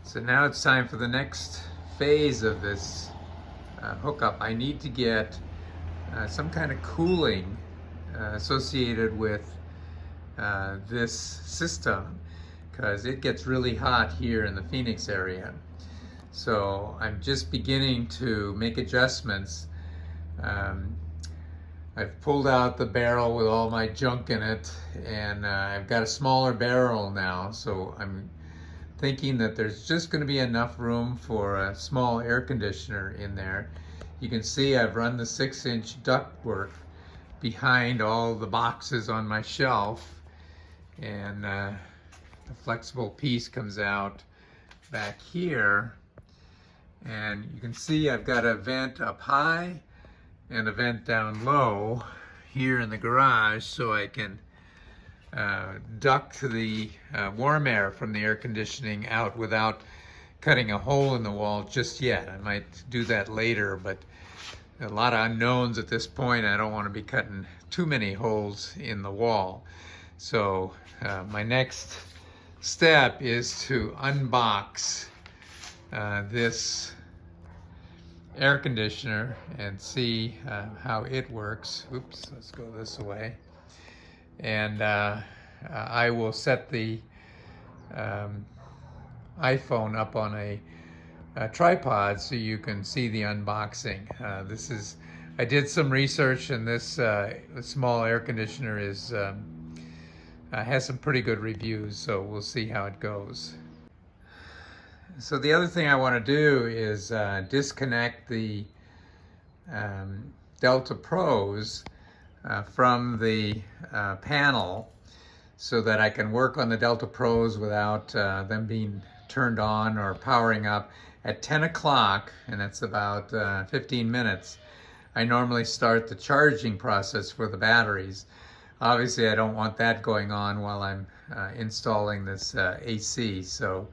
So now it's time for the next phase of this hookup. I need to get some kind of cooling associated with this system because it gets really hot here in the Phoenix area. So I'm just beginning to make adjustments. I've pulled out the barrel with all my junk in it, and I've got a smaller barrel now, so I'm thinking that there's just going to be enough room for a small air conditioner in there. You can see I've run the 6-inch ductwork behind all the boxes on my shelf, and the flexible piece comes out back here, and you can see I've got a vent up high and a vent down low here in the garage, so I can duct the warm air from the air conditioning out without cutting a hole in the wall just yet. I might do that later, but a lot of unknowns at this point. I don't want to be cutting too many holes in the wall. So my next step is to unbox this air conditioner and see how it works. Oops, let's go this way. And I will set the iPhone up on a tripod so you can see the unboxing. I did some research, and this small air conditioner has some pretty good reviews, so we'll see how it goes. So the other thing I want to do is disconnect the Delta Pros from the panel so that I can work on the Delta Pros without them being turned on or powering up. At 10 o'clock, and that's about 15 minutes, I normally start the charging process for the batteries. Obviously, I don't want that going on while I'm installing this AC, so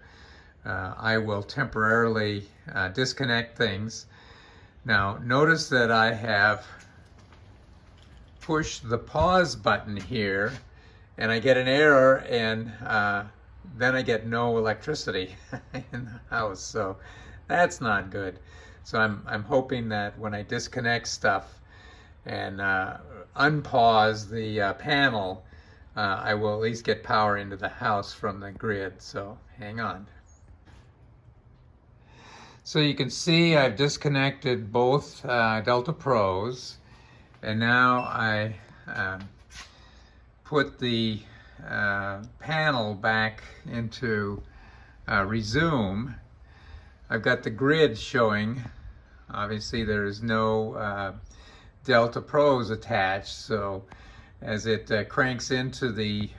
I will temporarily disconnect things. Now, notice that I have pushed the pause button here, and I get an error, and then I get no electricity in the house, so that's not good. So I'm hoping that when I disconnect stuff and unpause the panel, I will at least get power into the house from the grid, so hang on. So you can see I've disconnected both Delta Pros, and now I put the panel back into resume. I've got the grid showing. Obviously there is no Delta Pros attached, so as it cranks into the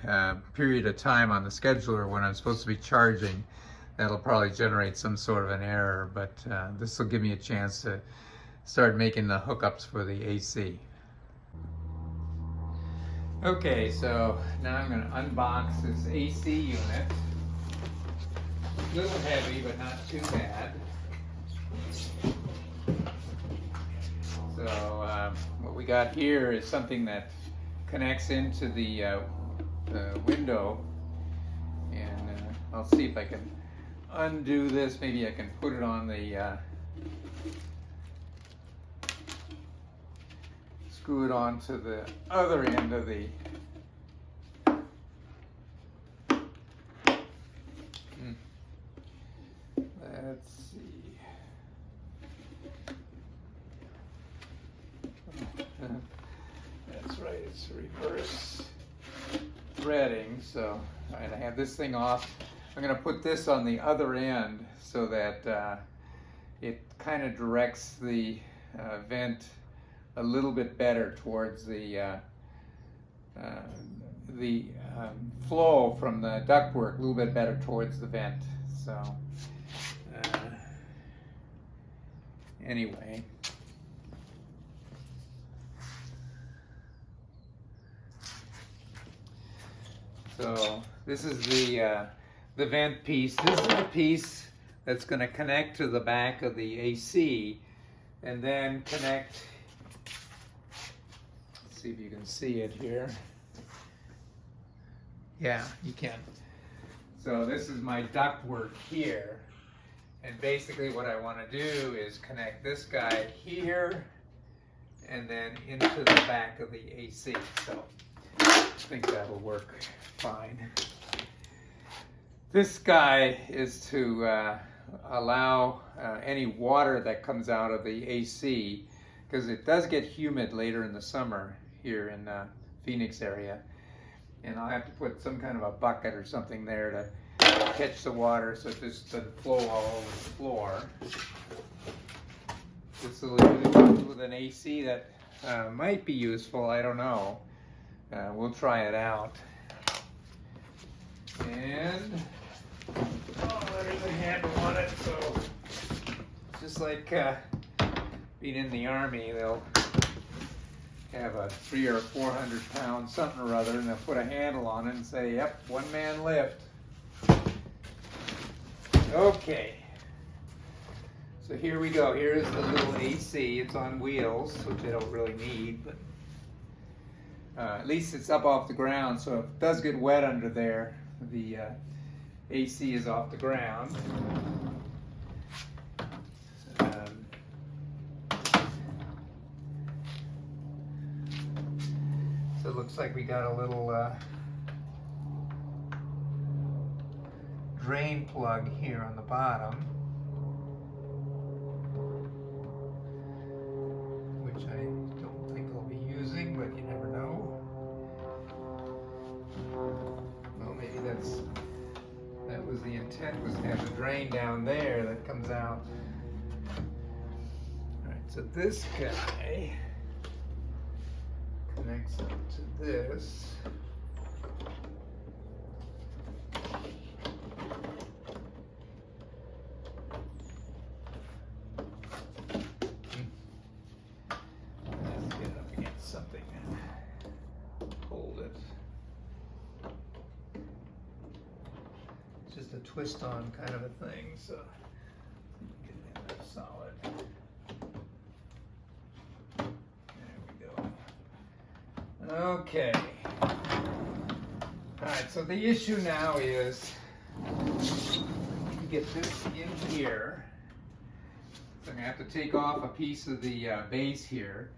period of time on the scheduler when I'm supposed to be charging, that'll probably generate some sort of an error, but this will give me a chance to start making the hookups for the AC. Okay, so now I'm going to unbox this AC unit. A little heavy, but not too bad. So what we got here is something that connects into the window, and I'll see if I can undo this. Maybe I can put it on the screw it onto the other end of the let's see. That's right, it's reverse threading. So all right, I have this thing off. I'm going to put this on the other end so that it kind of directs the vent a little bit better towards the flow from the ductwork, a little bit better towards the vent. So anyway. So this is the vent piece. This is the piece that's going to connect to the back of the AC, and then connect. Let's see if you can see it here. Yeah, you can. So this is my ductwork here, And basically what I want to do is connect this guy here and then into the back of the AC. So I think that'll work fine. This guy is to allow any water that comes out of the AC, because it does get humid later in the summer here in Phoenix area. And I'll have to put some kind of a bucket or something there to catch the water so it just doesn't flow all over the floor. This will do with an AC that might be useful, I don't know. We'll try it out. And there's a handle on it, so just like being in the Army, they'll have a 300 or 400 pound something or other, and they'll put a handle on it and say, yep, one man lift. Okay, so here we go. Here's the little AC. It's on wheels, which I don't really need, but at least it's up off the ground, so if it does get wet under there, the AC is off the ground. So it looks like we got a little drain plug here on the bottom, which I don't think I'll be using, but you never know. Well, maybe that was the intent, was to have the drain down there that comes out. All right, so this guy connects up to this. Let's get up against something and hold it. It's just a twist on kind of a thing, so get it in there solid. Okay. Alright, so the issue now is to get this in here. So I'm going to have to take off a piece of the base here.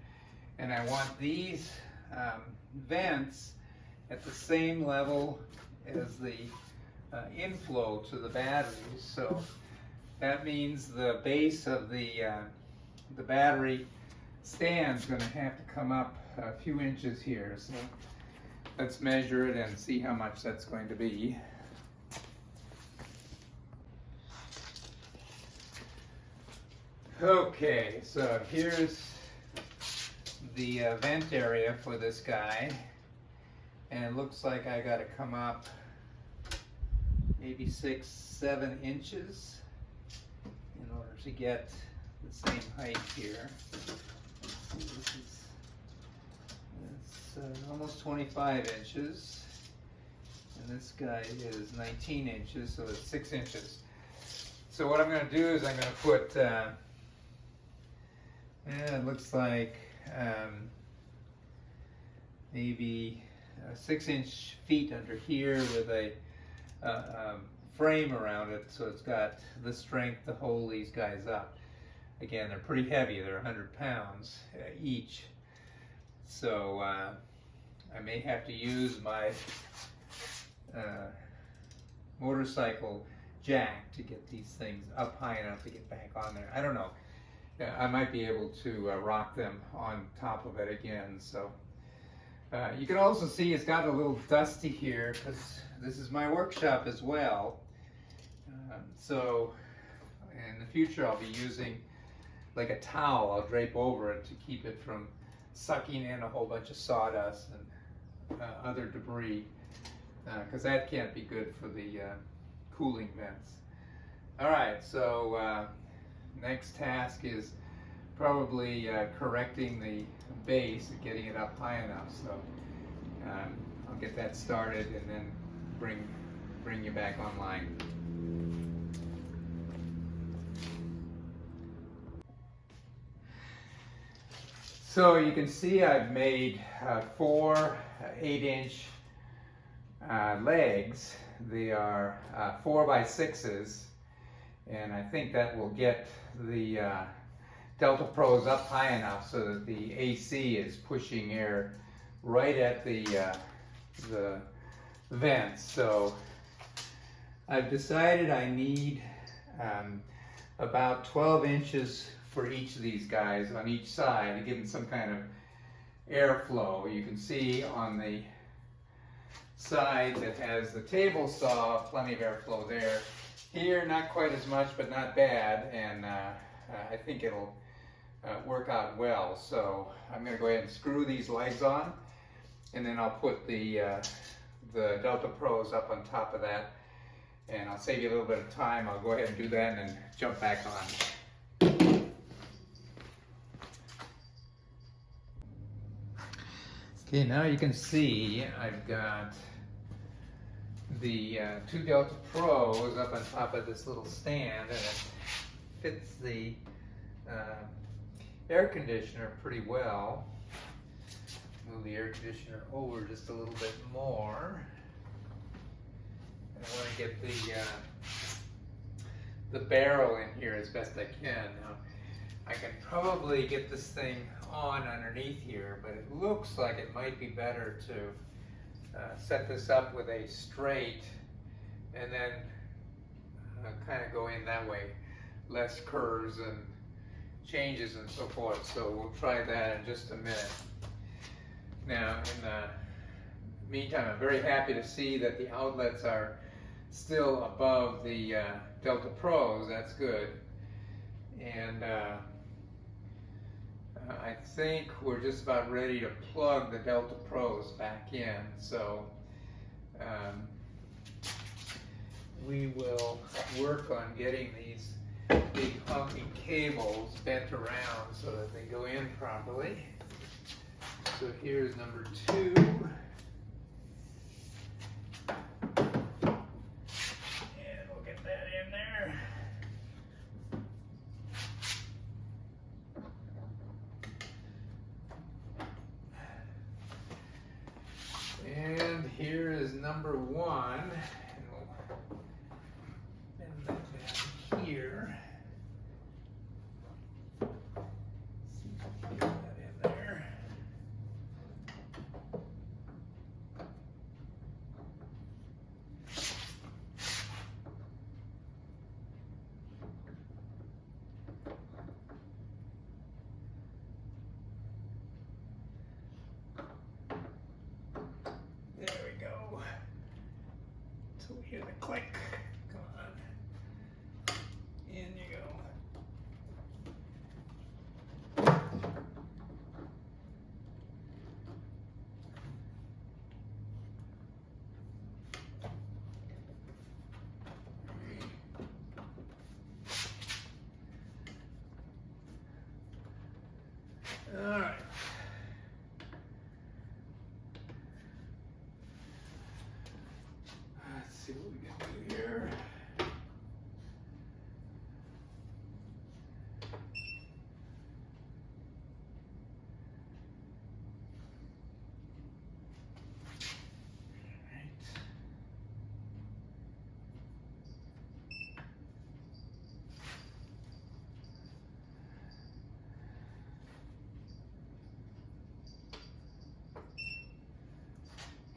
And I want these vents at the same level as the inflow to the batteries. So that means the base of the battery stand's going to have to come up a few inches here. So let's measure it and see how much that's going to be. Okay, so here's the vent area for this guy, and it looks like I got to come up maybe 6-7 inches in order to get the same height here. Let's see, it's almost 25 inches, and this guy is 19 inches, so it's 6 inches. So what I'm going to do is I'm going to put, it looks like maybe 6-inch feet under here with a frame around it, so it's got the strength to hold these guys up. Again, they're pretty heavy. They're 100 pounds each. So I may have to use my motorcycle jack to get these things up high enough to get back on there. I don't know. I might be able to rock them on top of it again. So you can also see it's got a little dusty here because this is my workshop as well. So in the future I'll be using like a towel. I'll drape over it to keep it from sucking in a whole bunch of sawdust and other debris, because that can't be good for the cooling vents. Alright, so next task is probably correcting the base and getting it up high enough. So I'll get that started and then bring you back online. So you can see I've made 4 8-inch legs. They are 4 by 6s, And I think that will get the Delta Pros up high enough so that the AC is pushing air right at the vents. So I've decided I need about 12 inches for each of these guys on each side to give them some kind of airflow. You can see on the side that has the table saw, plenty of airflow there. Here, not quite as much, but not bad, and I think it'll work out well. So I'm going to go ahead and screw these legs on, and then I'll put the Delta Pros up on top of that, and I'll save you a little bit of time. I'll go ahead and do that and then jump back on. Okay, now you can see I've got the two Delta Pros up on top of this little stand, and it fits the air conditioner pretty well. Move the air conditioner over just a little bit more. I want to get the barrel in here as best I can. Now, I can probably get this thing on underneath here, but it looks like it might be better to set this up with a straight and then kind of go in that way. Less curves and changes and so forth. So we'll try that in just a minute. Now, in the meantime, I'm very happy to see that the outlets are still above the Delta Pros. That's good. And I think we're just about ready to plug the Delta Pros back in. So we will work on getting these big hunky cables bent around so that they go in properly. So here's number 2. And we'll get that in there. And here is number 1. And we'll bend that down here. Get that in there. There we go. So we hear the click. Come on. In you go. All right. Let's see what we can do here.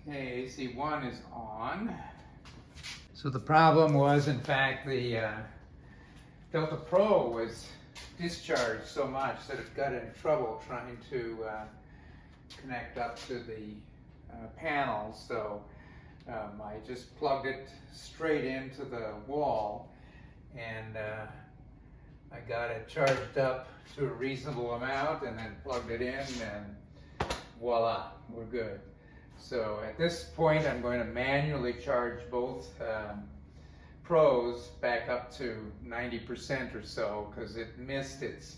Okay, AC1 is on. So the problem was, in fact, the Delta Pro was discharged so much that it got in trouble trying to connect up to the panels. So I just plugged it straight into the wall, and I got it charged up to a reasonable amount, and then plugged it in, and voila, we're good. So at this point, I'm going to manually charge both Pros back up to 90% or so, because it missed its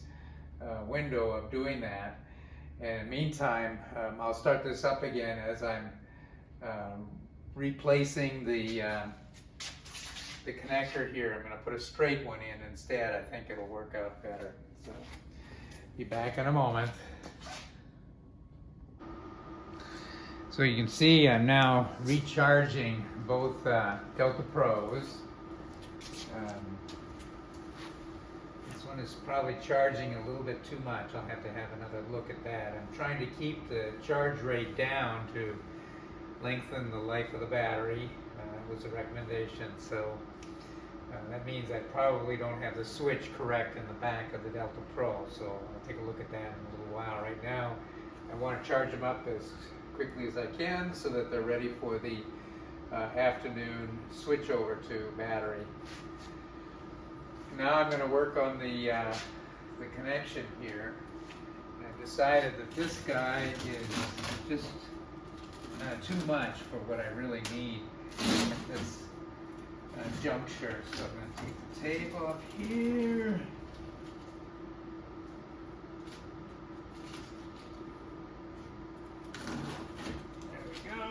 window of doing that. And in the meantime, I'll start this up again as I'm replacing the connector here. I'm going to put a straight one in instead. I think it'll work out better. So be back in a moment. So you can see I'm now recharging both Delta Pros. is probably charging a little bit too much. I'll have to have another look at that. I'm trying to keep the charge rate down to lengthen the life of the battery, was a recommendation. So that means I probably don't have the switch correct in the back of the Delta Pro. So I'll take a look at that in a little while. Right now, I want to charge them up as quickly as I can so that they're ready for the afternoon switch over to battery. Now I'm going to work on the connection here. I've decided that this guy is just too much for what I really need at this juncture. So I'm going to take the tape off here. There we go.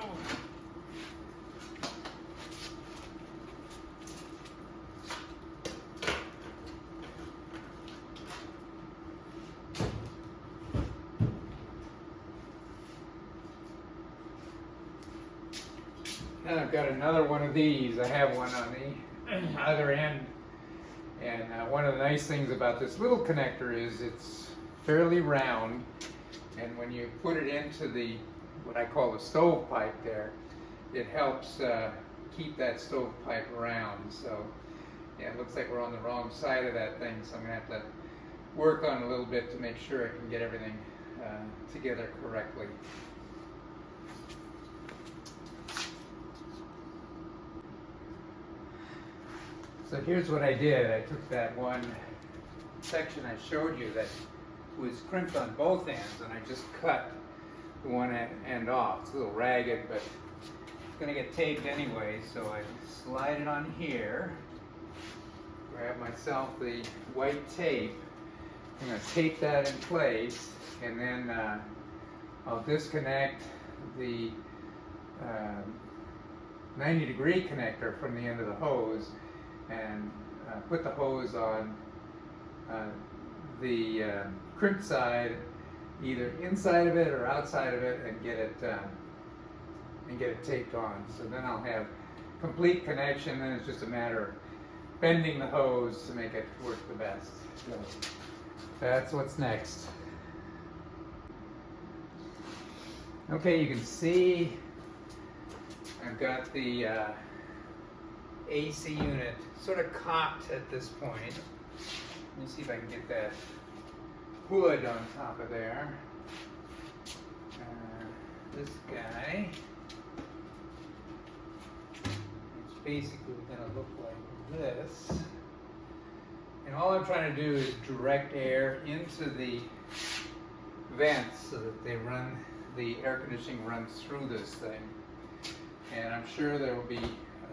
Now I've got another one of these. I have one on the other end. And one of the nice things about this little connector is it's fairly round. And when you put it into the, what I call the stovepipe there, it helps keep that stovepipe round. So yeah, it looks like we're on the wrong side of that thing. So I'm going to have to work on a little bit to make sure I can get everything together correctly. So here's what I did. I took that one section I showed you that was crimped on both ends, and I just cut the one end off. It's a little ragged, but it's going to get taped anyway, so I slide it on here, grab myself the white tape. I'm going to tape that in place, and then I'll disconnect the 90-degree connector from the end of the hose and put the hose on the crimp side, either inside of it or outside of it, and get it taped on. So then I'll have complete connection, and it's just a matter of bending the hose to make it work the best. So that's what's next. Okay, you can see I've got the AC unit sort of cocked at this point. Let me see if I can get that hood on top of there. This guy is basically going to look like this. And all I'm trying to do is direct air into the vents so that the air conditioning runs through this thing. And I'm sure there will be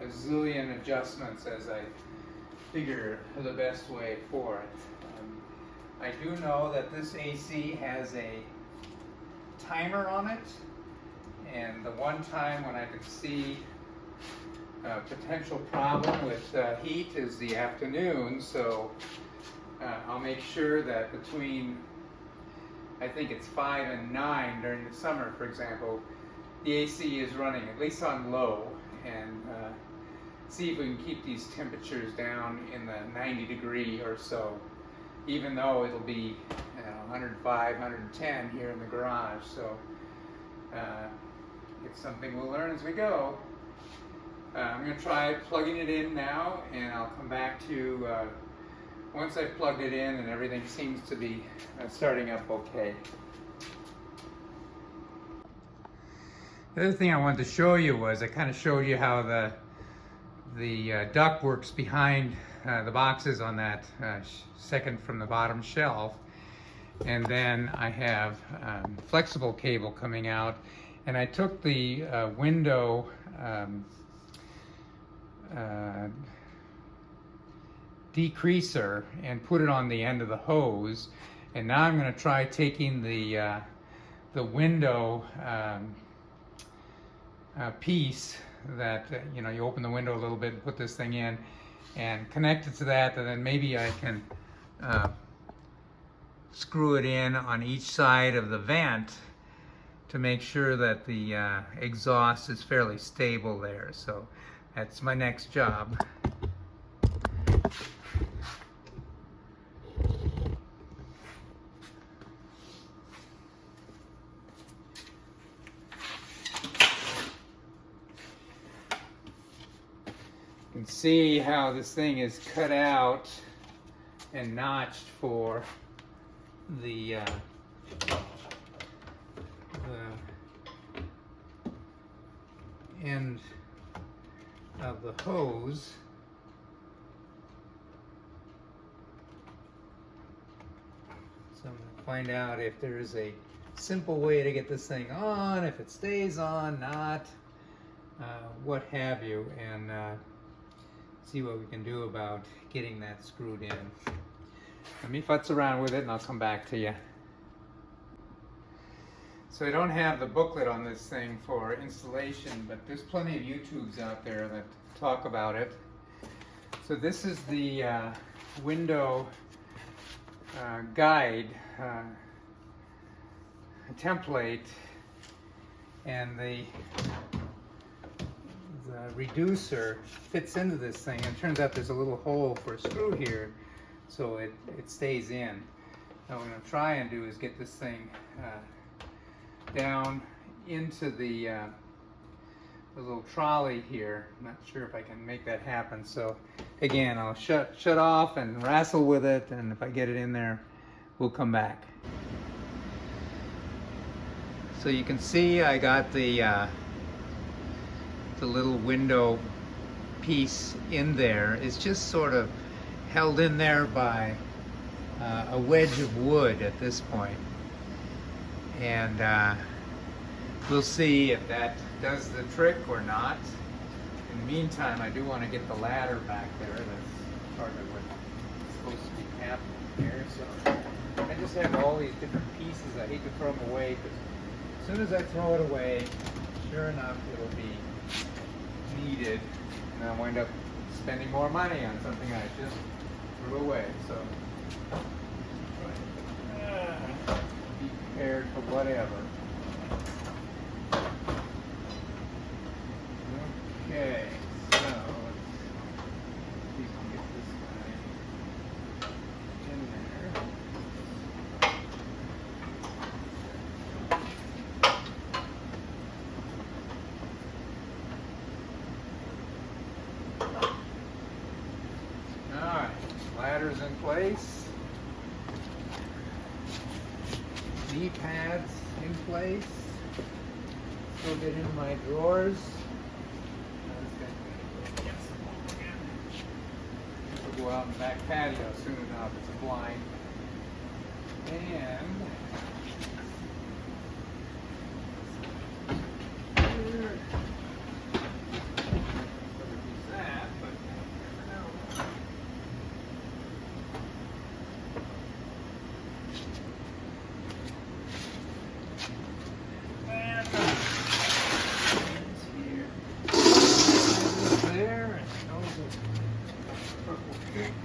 a zillion adjustments as I figure the best way for it. I do know that this AC has a timer on it, and the one time when I could see a potential problem with heat is the afternoon, so I'll make sure that between, I think it's 5 and 9 during the summer, for example, the AC is running at least on low, and see if we can keep these temperatures down in the 90-degree or so, even though it'll be 105, 110 here in the garage. So it's something we'll learn as we go. I'm going to try plugging it in now, and I'll come back to once I've plugged it in and everything seems to be starting up okay. The other thing I wanted to show you was I kind of showed you how the duct works behind the boxes on that second from the bottom shelf, and then I have flexible cable coming out, and I took the window decreaser and put it on the end of the hose, and now I'm going to try taking the window piece that you open the window a little bit and put this thing in and connect it to that, and then maybe I can screw it in on each side of the vent to make sure that the exhaust is fairly stable there. So that's my next job. see how this thing is cut out and notched for the end of the hose. So I'm going to find out if there's a simple way to get this thing on, if it stays on, not, what have you, and see what we can do about getting that screwed in. Let me futz around with it and I'll come back to you. So I don't have the booklet on this thing for installation, but there's plenty of YouTubes out there that talk about it. So this is the window guide template, and the reducer fits into this thing, and it turns out there's a little hole for a screw here, so it stays in. Now what I'm going to try and do is get this thing down into the little trolley here. I'm not sure if I can make that happen, so again I'll shut off and wrestle with it, and if I get it in there we'll come back. So you can see I got the little window piece in there. It's just sort of held in there by a wedge of wood at this point. And we'll see if that does the trick or not. In the meantime, I do want to get the ladder back there. That's part of what's supposed to be happening here. So I just have all these different pieces. I hate to throw them away, because as soon as I throw it away, sure enough, it'll be needed, and I'll wind up spending more money on something I just threw away. So be prepared for whatever. Okay, so let's see if we can get this guy in there. Alright, ladder's in place. Knee pads in place. Still get in my drawers. We'll go out in the back patio soon enough. It's a blind. And that, but you never know. And here. There, and those are purple cake.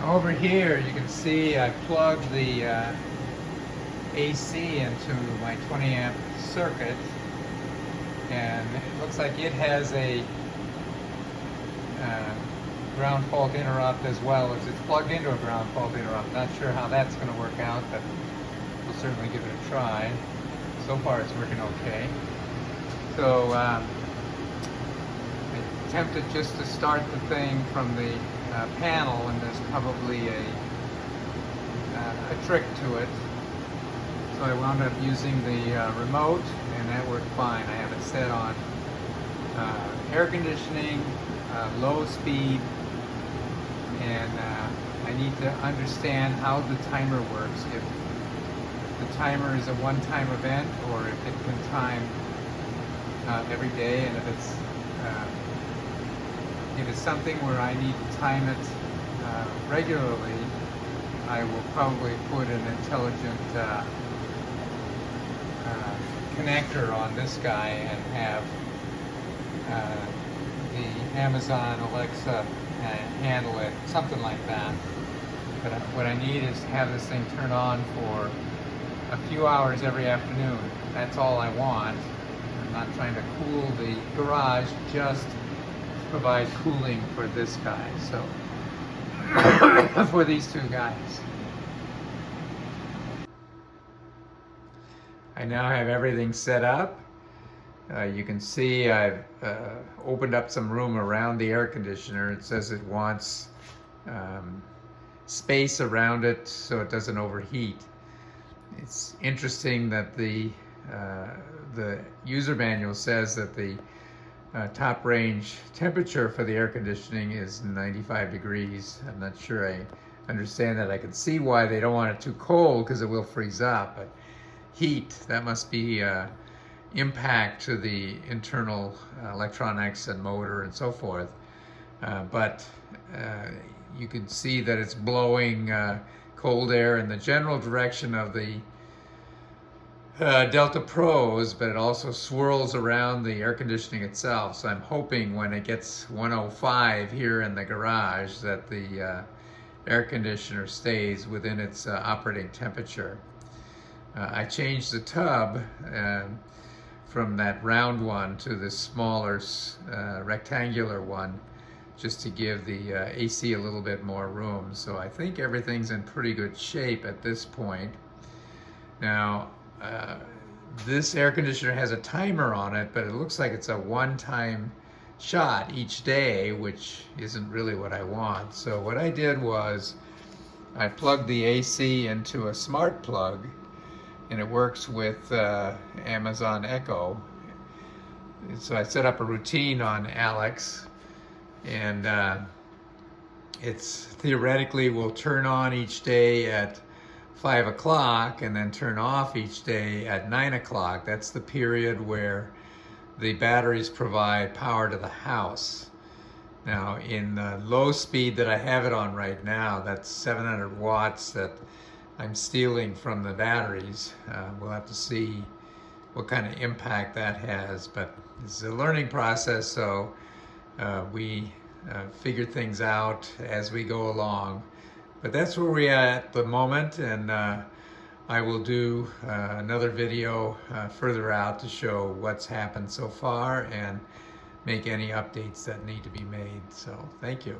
Over here you can see I plugged the AC into my 20 amp circuit, and it looks like it has a ground fault interrupt as well as it's plugged into a ground fault interrupt. Not sure how that's going to work out, but we'll certainly give it a try. So far it's working okay. So I attempted just to start the thing from the panel, and there's probably a trick to it. So I wound up using the remote, and that worked fine. I have it set on air conditioning, low speed, and I need to understand how the timer works. If the timer is a one-time event, or if it can time every day, and if it's something where I need to time it regularly, I will probably put an intelligent connector on this guy and have the Amazon Alexa handle it, something like that. But what I need is to have this thing turn on for a few hours every afternoon. That's all I want. I'm not trying to cool the garage, just provide cooling for this guy. So for these two guys. I now have everything set up. You can see I've opened up some room around the air conditioner. It says it wants space around it so it doesn't overheat. It's interesting that the user manual says that the top range temperature for the air conditioning is 95 degrees. I'm not sure I understand that. I can see why they don't want it too cold, because it will freeze up, but heat, that must be impact to the internal electronics and motor and so forth. But you can see that it's blowing cold air in the general direction of the Delta Pros, but it also swirls around the air conditioning itself. So I'm hoping when it gets 105 here in the garage that the air conditioner stays within its operating temperature. I changed the tub from that round one to this smaller rectangular one, just to give the AC a little bit more room. So I think everything's in pretty good shape at this point. Now, this air conditioner has a timer on it, but it looks like it's a one-time shot each day, which isn't really what I want. So what I did was I plugged the AC into a smart plug, and it works with Amazon Echo. So I set up a routine on Alex, and it's theoretically will turn on each day at 5 o'clock and then turn off each day at 9 o'clock. That's the period where the batteries provide power to the house. Now, in the low speed that I have it on right now, that's 700 watts that I'm stealing from the batteries. We'll have to see what kind of impact that has, but it's a learning process, so we figure things out as we go along. But that's where we're at the moment, and I will do another video further out to show what's happened so far and make any updates that need to be made. So thank you.